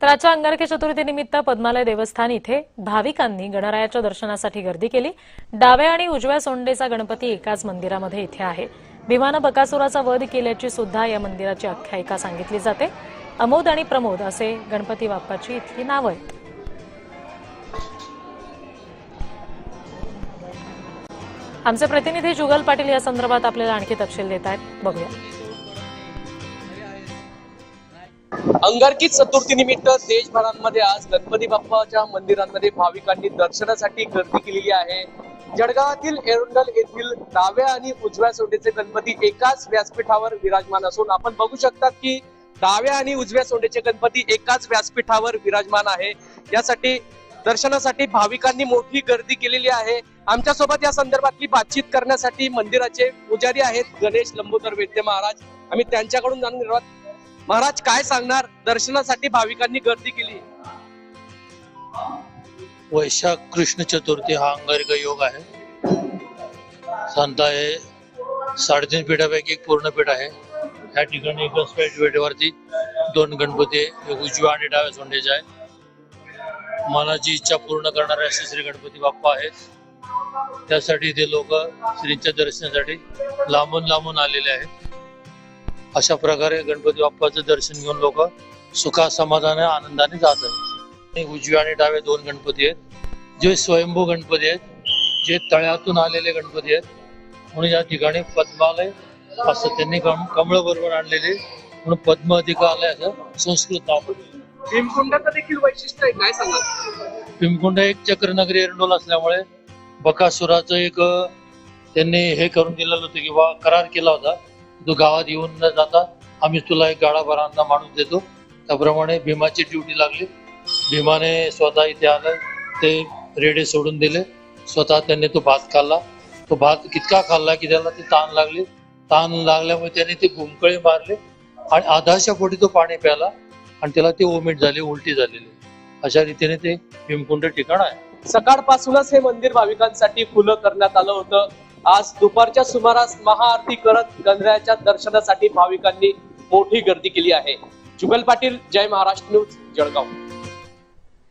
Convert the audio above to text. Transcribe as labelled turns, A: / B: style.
A: तर आजच्या अंगारकी चतुर्थीनिमित्त पद्मालय देवस्थान इथे भाविकांनी गणरायाच्या दर्शनासाठी गर्दी केली। डाव्या आणि उजव्या सोंडेचा गणपती एकाच मंदिरामध्ये इथे आहे। भीमानं बकासुराचा वध केल्याची सुद्धा या मंदिराची आख्यायिका सांगितली जाते। अमोद आणि प्रमोद असे गणपती बाप्पाची इथली नावं आहेत। आमचे प्रतिनिधी जुगल पाटील या संदर्भात आपल्याला आणखी तपशील देत आहेत, बघूया।
B: अंगारकी चतुर्थीनिमित्त देशभरामध्ये आज गणपती बाप्पाच्या मंदिरांमध्ये भाविकांनी दर्शनासाठी गर्दी केलेली आहे। जळगावातील एरुंडल येथील डाव्या आणि उजव्या सोंडेचे गणपती एकाच व्यासपीठावर विराजमान असून आपण बघू शकता की डाव्या आणि उजव्या सोंडेचे गणपती एकाच व्यासपीठावर विराजमान आहे। यासाठी दर्शनासाठी भाविकांनी मोठी गर्दी केलेली आहे। आमच्या सोबत या संदर्भातली बातचीत करण्यासाठी मंदिराचे पुजारी आहेत गणेश लंबोदर वैद्य महाराज। आम्ही त्यांच्याकडून जाणून घेणार आहोत। महाराज काय सांगणार, दर्शनासाठी भाविकांनी गर्दी केली?
C: वैशाख कृष्ण चतुर्थी हा अंगारकी योग आहे। संता हे 3.5 पीठापैकी एक पूर्ण पीठ आहे। या ठिकाणी एकाच पीठावरती 2 गणपती, एक उजव्या आणि डाव्या सोंडेचे आहे। मनाची इच्छा पूर्ण करणारे असे श्री गणपती बाप्पा आहेत। त्यासाठी ते लोक श्रींच्या दर्शनासाठी लांबून लांबून आलेले आहेत। अशा प्रकारे गणपती बाप्पाचं दर्शन घेऊन लोक सुखा समाधाने आनंदाने जात आहेत। उजव्या आणि डावे 2 गणपती आहेत जे स्वयंभू गणपती आहेत, जे तळ्यातून आलेले गणपती आहेत। म्हणून या ठिकाणी पद्मालय असं त्यांनी कमळ बरोबर आणलेले म्हणून पद्म अधिकालय असं संस्कृत नाव पडले।
B: भीमकुंडाचं देखील वैशिष्ट्य आहे, काय सांगाल?
C: भीमकुंड एक चक्रनगरी एरंडोल असल्यामुळे बकासुराचं एक त्यांनी हे करून दिलेलं होतं किंवा करार केला होता, तू गावात येऊन न जाता आम्ही तुला एक गाडाभरांना माणूस देतो। त्याप्रमाणे भीमाची ड्युटी लागली। भीमाने स्वतः इथे आलं, ते रेडे सोडून दिले, स्वतः त्यांनी तो भात खाल्ला। तो भात कितका खाल्ला की त्याला ते ताण लागले। ताण लागल्यामुळे त्याने ते घुमकळे मारले आणि आधाच्या पोटी तो पाणी प्याला आणि त्याला ते ओमिट झाले, उलटी झालेली। अशा रीतीने ते भीमकुंड ठिकाण आहे।
B: सकाळपासूनच हे मंदिर भाविकांसाठी खुलं करण्यात आलं होतं। आज दुपारच्या सुमारास महाआरती करत गणरायाच्या दर्शनासाठी भाविकांनी मोठी गर्दी केली आहे। जुगल पाटील, जय महाराष्ट्र न्यूज, जळगाव।